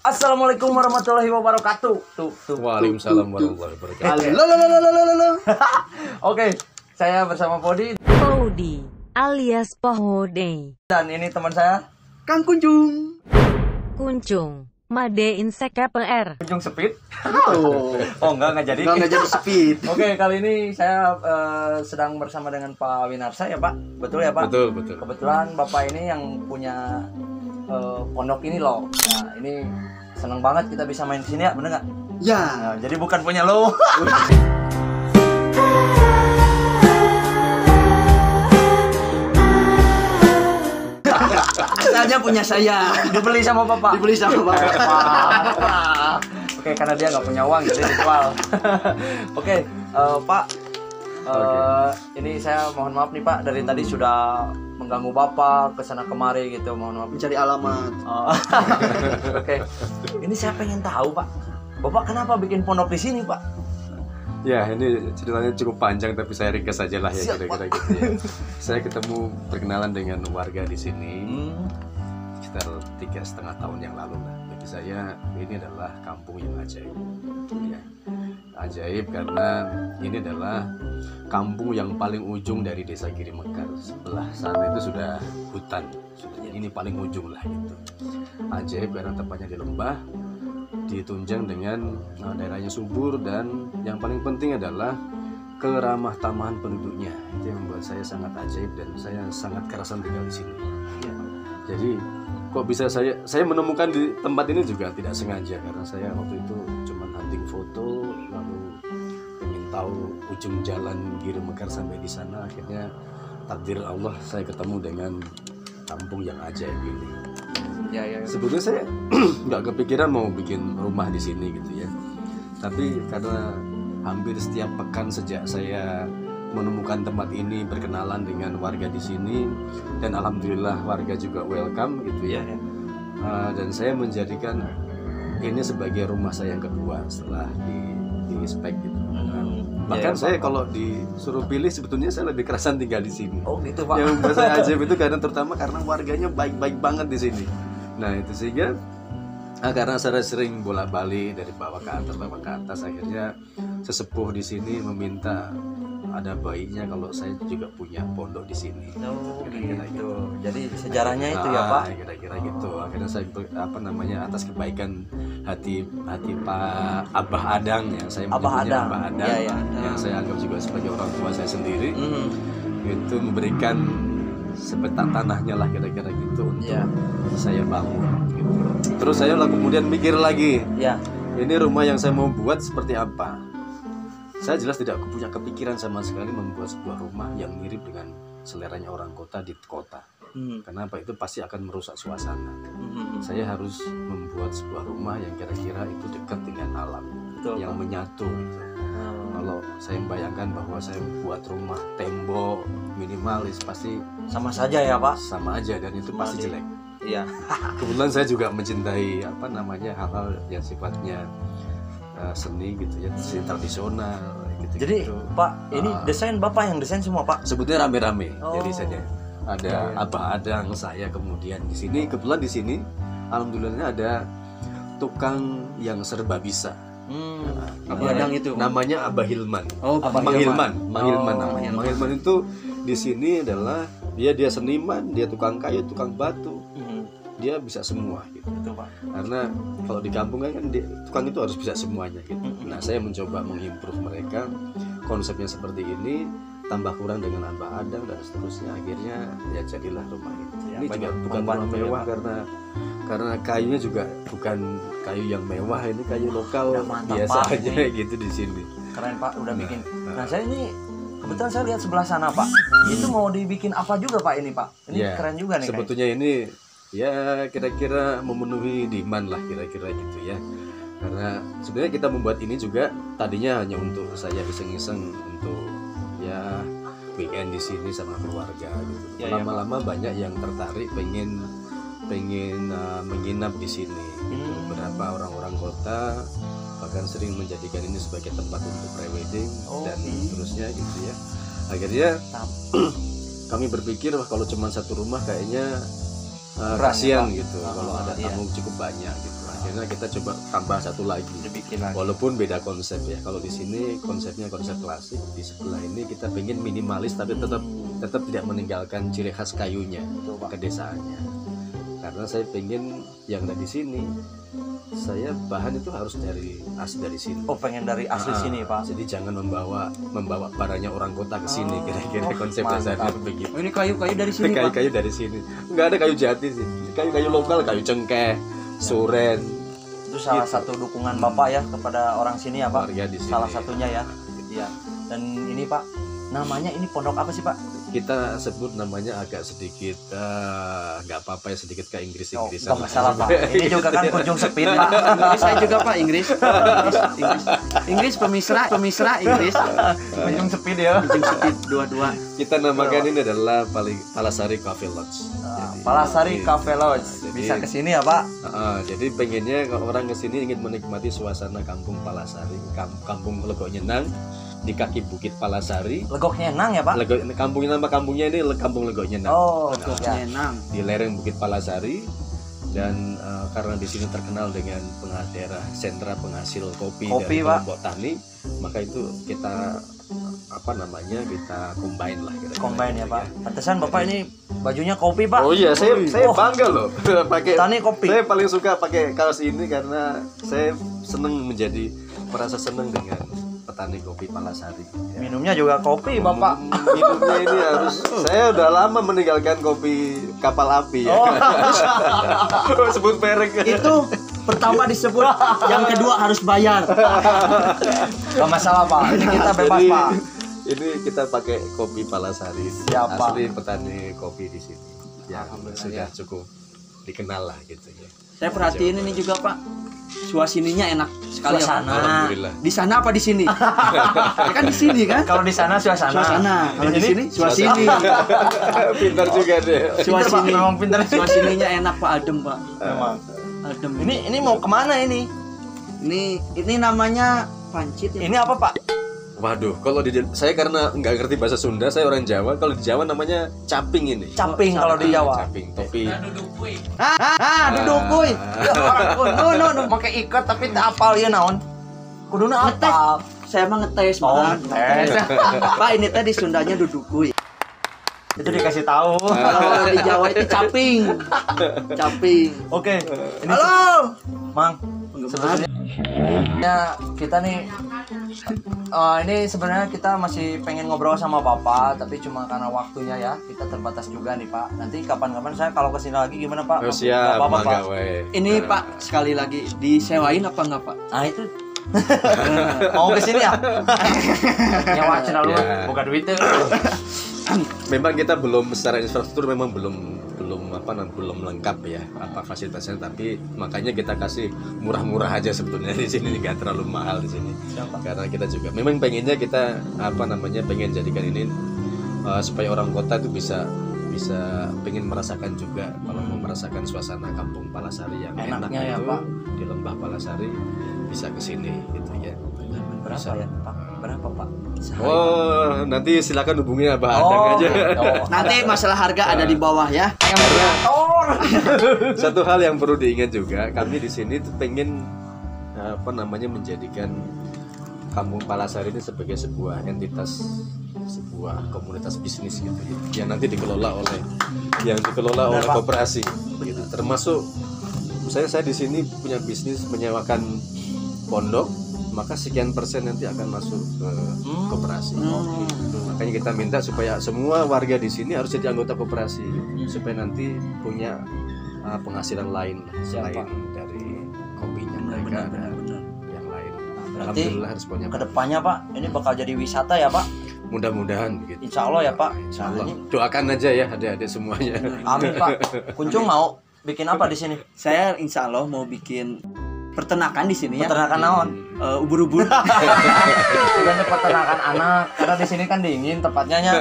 Assalamualaikum warahmatullahi wabarakatuh. Waalaikumsalam warahmatullahi wabarakatuh. Halo. Oke, saya bersama Podi Podi alias Pohode. dan ini teman saya Kang Kunjung. Kuncung Made Insek KPR. Kunjung Speed. Oh, Enggak jadi. nggak jadi speed. Oke, kali ini saya sedang bersama dengan Pak Winarsa ya Pak. Betul ya Pak? Betul. Kebetulan Bapak ini yang punya pondok ini loh. Nah, ini seneng banget kita bisa main di sini ya, bener nggak? Ya. Nah, jadi bukan punya lo. Asalnya punya saya. Dibeli sama Bapak. Dibeli sama bapak. Oke, karena dia nggak punya uang jadi dijual. Oke, Pak. Ini saya mohon maaf nih Pak, dari tadi sudah mengganggu Bapak kesana kemari gitu, mohon maaf. Mencari alamat. Oh. Oke, ini saya pengen tahu Pak, Bapak kenapa bikin pondok di sini Pak? Ya, ini ceritanya cukup panjang tapi saya ringkas saja lah ya Siap, kira-kira gitu ya. Saya ketemu perkenalan dengan warga di sini sekitar 3,5 tahun yang lalu lah. Bagi saya ini adalah kampung yang ajaib. Ya. Ajaib karena ini adalah kampung yang paling ujung dari desa Giri Mekar. Sebelah sana itu sudah hutan, ini paling ujung lah gitu. Ajaib karena tempatnya di lembah, ditunjang dengan daerahnya subur, dan yang paling penting adalah keramah tamahan penduduknya. Itu yang membuat saya sangat ajaib dan saya sangat kerasan tinggal di sini. Ya. Jadi kok bisa saya menemukan di tempat ini juga tidak sengaja, karena saya waktu itu cuma hunting foto lalu ingin tahu ujung jalan Giri Mekar sampai di sana. Akhirnya takdir Allah saya ketemu dengan kampung yang ajaib ini. Ya. Sebetulnya saya nggak kepikiran mau bikin rumah di sini gitu ya. Tapi karena hampir setiap pekan sejak saya menemukan tempat ini, berkenalan dengan warga di sini, dan alhamdulillah warga juga welcome gitu ya. Dan saya menjadikan ini sebagai rumah saya yang kedua setelah di spek gitu. Bahkan saya kalau disuruh pilih sebetulnya saya lebih kerasan tinggal di sini. Oh gitu Pak. Yang membuat saya ajaib itu terutama karena warganya baik-baik banget di sini. Nah itu sehingga karena saya sering bolak-balik dari bawah ke atas, akhirnya sesepuh di sini meminta ada baiknya kalau saya juga punya pondok di sini. Oh, Kira-kira gitu. Jadi sejarahnya itu ya Pak. Kira-kira gitu. Akhirnya saya atas kebaikan hati Pak Abah Adang, yang saya Abah menyebutnya Adang. Abah Adang, Ya. yang saya anggap juga sebagai orang tua saya sendiri. Itu memberikan sepetak tanahnya lah kira-kira gitu untuk saya bangun gitu. Terus saya kemudian mikir lagi, ini rumah yang saya mau buat seperti apa. Saya jelas tidak punya kepikiran sama sekali membuat sebuah rumah yang mirip dengan seleranya orang kota di kota. Kenapa? Itu pasti akan merusak suasana. Saya harus membuat sebuah rumah yang kira-kira itu dekat dengan alam. Betul, yang menyatu gitu. Kalau saya membayangkan bahwa saya buat rumah tembok minimalis, pasti Sama saja ya Pak. sama aja, dan itu pasti jelek. Iya. Kebetulan saya juga mencintai hal-hal yang sifatnya seni gitu ya, seni tradisional gitu. Jadi Pak, ini desain Bapak yang desain semua Pak? Sebetulnya rame-rame. Oh. Jadi saya ada Abah Adang, saya kemudian di sini, kebetulan di sini alhamdulillahnya ada tukang yang serba bisa. Abah Adang itu. Namanya Abah Hilman. Oh, Mang Hilman namanya. Mang Hilman itu di sini adalah dia seniman, dia tukang kayu, tukang batu. Dia bisa semua gitu. Betul Pak. Karena kalau di kampung kan tukang itu harus bisa semuanya gitu. Nah, saya mencoba mengimprove mereka, konsepnya seperti ini, tambah kurang dengan Abah Adang dan seterusnya, akhirnya ya jadilah rumah itu. Ini juga bukan rumah mewah karena kayunya juga bukan kayu yang mewah, ini kayu lokal biasa Pak, aja gitu di sini. Keren Pak, udah bikin. Nah saya ini kebetulan saya lihat sebelah sana Pak. Itu mau dibikin apa juga Pak ini Pak? Ini keren juga nih. Sebetulnya ini ya kira-kira memenuhi demand lah kira-kira gitu ya. Karena sebenarnya kita membuat ini juga tadinya hanya untuk saya iseng-iseng, untuk ya weekend di sini sama keluarga gitu. Lama-lama banyak yang tertarik pengen menginap di sini gitu. Beberapa orang-orang kota bahkan sering menjadikan ini sebagai tempat untuk pre-wedding dan seterusnya gitu ya. Akhirnya kami berpikir kalau cuma satu rumah kayaknya kasihan gitu kalau ada tamu cukup banyak gitu. akhirnya kita coba tambah satu lagi. Dibikin lagi. Walaupun beda konsep ya. Kalau di sini konsepnya konsep klasik, di sebelah ini kita pengen minimalis tapi tetap tidak meninggalkan ciri khas kayunya, Betul, Pak. kedesaannya. Karena saya pengen yang ada di sini, saya bahan itu harus asli dari sini. Oh, pengen dari asli sini, Pak. Jadi jangan membawa barangnya orang kota ke sini, kira-kira konsep mantap. dasarnya begitu. Oh, ini kayu-kayu dari sini, Pak. Kayu-kayu dari sini, nggak ada kayu jati sih. Kayu-kayu lokal, kayu cengkeh, suren, Itu salah Gitu. satu dukungan Bapak ya kepada orang sini ya, Pak. warga di sini. Salah satunya ya. Iya. Dan ini, Pak, namanya ini pondok apa sih, Pak? Kita sebut namanya agak sedikit nggak apa-apa ya, sedikit ke Inggris-Inggrisan. Nggak masalah, Pak. Ini juga kan kunjung sepit, Pak. Inggris saya juga, Pak. Inggris pemisra Inggris. Kunjung sepit ya. Kucing sepit dua-dua. Kita namakan ini adalah Palasari Cafe Lodge. Palasari Cafe Lodge. jadi- Bisa ke sini ya, Pak? Jadi pengennya kalau orang kesini ingin menikmati suasana kampung Palasari, kampung Legok Nyenang di kaki Bukit Palasari. Legok Nyenang ya, Pak? Nama kampungnya ini Kampung Legok Nyenang. Oh, Nah, ya. Nyenang. di lereng Bukit Palasari, dan karena di sini terkenal dengan daerah sentra penghasil kopi Kopi, dari Pak. kelompok tani, maka itu kita kita combine lah kira-kira. Combine ya, Pak. Pantesan Bapak ini bajunya kopi, Pak. Oh iya, saya Oh, bangga loh pakai. Tani kopi. Saya paling suka pakai kaos ini karena saya merasa senang dengan petani kopi Palasari. Ya. Minumnya juga kopi, Bapak. Minumnya ini harus. Saya udah lama meninggalkan kopi kapal api ya. Oh. Sebut merek. Itu pertama disebut, yang kedua harus bayar. Gak masalah, Pak. Ini kita bebas, Jadi, Pak. ini kita pakai kopi Palasari. Siap, Pak. Asli petani kopi di sini. Ya, sudah cukup dikenal lah gitu ya. Saya perhatiin ini juga, Pak. Suasininya enak sekali ya, Pak. Suasana. Alhamdulillah. Di sana apa di sini? Ya kan di sini kan? Kalau di sana suasana. Suasana. Kalau di sini suasini. Pintar juga deh. Pintar, Pak. Memang pintar. Suasininya enak, Pak. Adem, Pak. Memang. Adem. Ini mau kemana ini? Ini namanya pancit ya. Ini apa, Pak? Waduh, kalau saya karena nggak ngerti bahasa Sunda, saya orang Jawa. Kalau di Jawa namanya caping ini. Caping kalau di Jawa. Caping, topi. Duduk kuy. No. Pakai ikat tapi tak apal ya naon. Kuduna apa? Saya mah ngetes, Oh, Bang. ngetes. Pak, ini tadi Sundanya duduk kuy. Itu dikasih tahu. Kalau di Jawa itu caping. Caping. Oke. Ini Halo. Mang, Penggemar. sebenarnya kita nih ini sebenarnya kita masih pengen ngobrol sama Bapak, tapi cuma karena waktunya ya kita terbatas juga nih, Pak. Nanti kapan-kapan saya kalau kesini lagi gimana, Pak? Oh, siap, Nggak apa-apa, Pak. mangga we. Ini Pak, sekali lagi disewain apa enggak, Pak? Ah itu mau kesini ya? Nyawa channel lu Ya. buka duitnya. Memang kita belum secara infrastruktur memang belum lengkap ya fasilitasnya, tapi makanya kita kasih murah-murah aja sebetulnya di sini, nggak terlalu mahal di sini. Siapa? Karena kita juga memang pengennya kita pengen jadikan ini supaya orang kota itu bisa pengen merasakan juga, kalau mau merasakan suasana kampung Palasari yang Enaknya enak ya, itu Pak. di Lembah Palasari, bisa ke sini gitu ya. Berapa Bisa. ya, Pak? Berapa, Pak? Oh, nanti silakan hubungi Abah Adang aja. Nanti masalah harga ada di bawah ya. Satu hal yang perlu diingat juga, kami di sini tuh pengen menjadikan Kampung Palasari ini sebagai sebuah entitas, sebuah komunitas bisnis gitu ya, yang nanti dikelola oleh Pak. koperasi gitu. Termasuk saya di sini punya bisnis menyewakan pondok, maka sekian persen nanti akan masuk ke koperasi. Makanya kita minta supaya semua warga di sini harus jadi anggota koperasi, supaya nanti punya penghasilan lain selain dari kopinya mereka dan yang lain. Berarti Alhamdulillah responnya kedepannya, Pak, ini bakal jadi wisata ya, Pak? mudah-mudahan begitu. Insya Allah ya, Pak. Insya Allah. Nah, ini- Doakan aja ya adik-adik semuanya. Amin, Pak. Kuncung mau bikin apa di sini? Saya insya Allah mau bikin peternakan di sini ya. Peternakan naon? Ubur-ubur. Sebenarnya peternakan anak, karena di sini kan dingin tepatnya nya.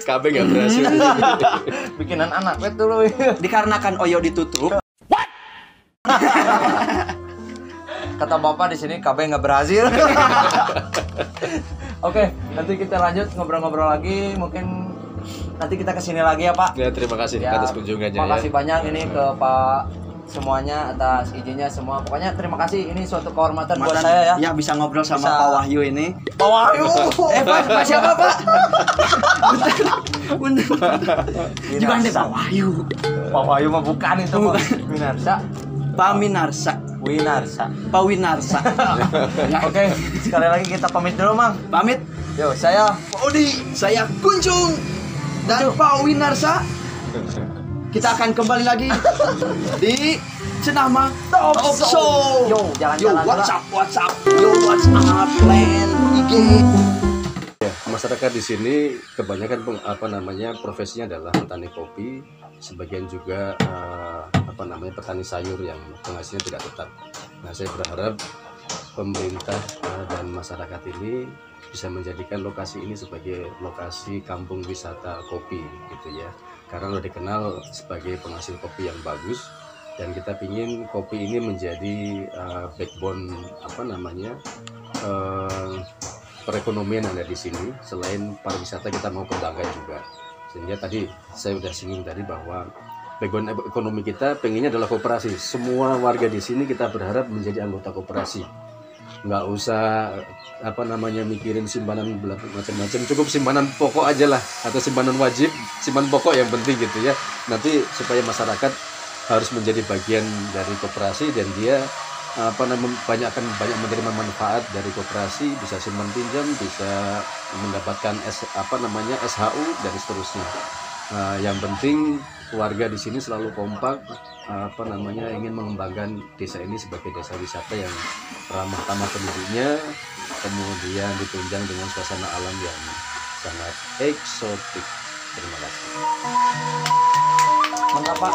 KB nggak berhasil. Bikinan anak wet dulu. Dikarenakan Oyo ditutup. Kata Bapak di sini KB nggak berhasil. Oke, nanti kita lanjut ngobrol-ngobrol lagi. Mungkin nanti kita kesini lagi ya, Pak. Ya, terima kasih Ya, atas kunjungannya ya. Makasih banyak ini ke Pak semuanya atas izinnya semua. Pokoknya terima kasih, ini suatu kehormatan buat Mantan, saya ya. ya bisa ngobrol sama Bisa. Pak Wahyu ini. Pak Wahyu. Pak siapa Pak? Bener. Juga ada Pak Wahyu. Pak Wahyu mah bukan itu, Pak. Winarsa. Pak Minarsa. Winarsa. Pak Winarsa. Oke, sekali lagi kita pamit dulu, Mang. Pamit. Yo, saya Pak Odi, saya Kuncung dan Pak Winarsa. Kita akan kembali lagi di Cenama Talk Show. Yo, jalan-jalan what's up? Yo, what's up, plan IG. Ya, masyarakat di sini kebanyakan profesinya adalah petani kopi, sebagian juga petani sayur yang penghasilannya tidak tetap. Nah, saya berharap pemerintah dan masyarakat ini bisa menjadikan lokasi ini sebagai lokasi kampung wisata kopi gitu ya, karena udah dikenal sebagai penghasil kopi yang bagus, dan kita ingin kopi ini menjadi backbone perekonomian yang ada di sini. Selain pariwisata, kita mau kembangkan juga, sehingga tadi saya udah singgung tadi bahwa backbone ekonomi kita pengennya adalah koperasi. Semua warga di sini kita berharap menjadi anggota koperasi, nggak usah mikirin simpanan macam-macam, cukup simpanan pokok aja lah, atau simpanan wajib, simpanan pokok yang penting gitu ya. Nanti supaya masyarakat harus menjadi bagian dari koperasi, dan dia banyak menerima manfaat dari koperasi, bisa simpan pinjam, bisa mendapatkan SHU dan seterusnya. Yang penting warga di sini selalu kompak, ingin mengembangkan desa ini sebagai desa wisata yang ramah tamah penduduknya, kemudian ditunjang dengan suasana alam yang sangat eksotik. Terima kasih. Mantap, Pak.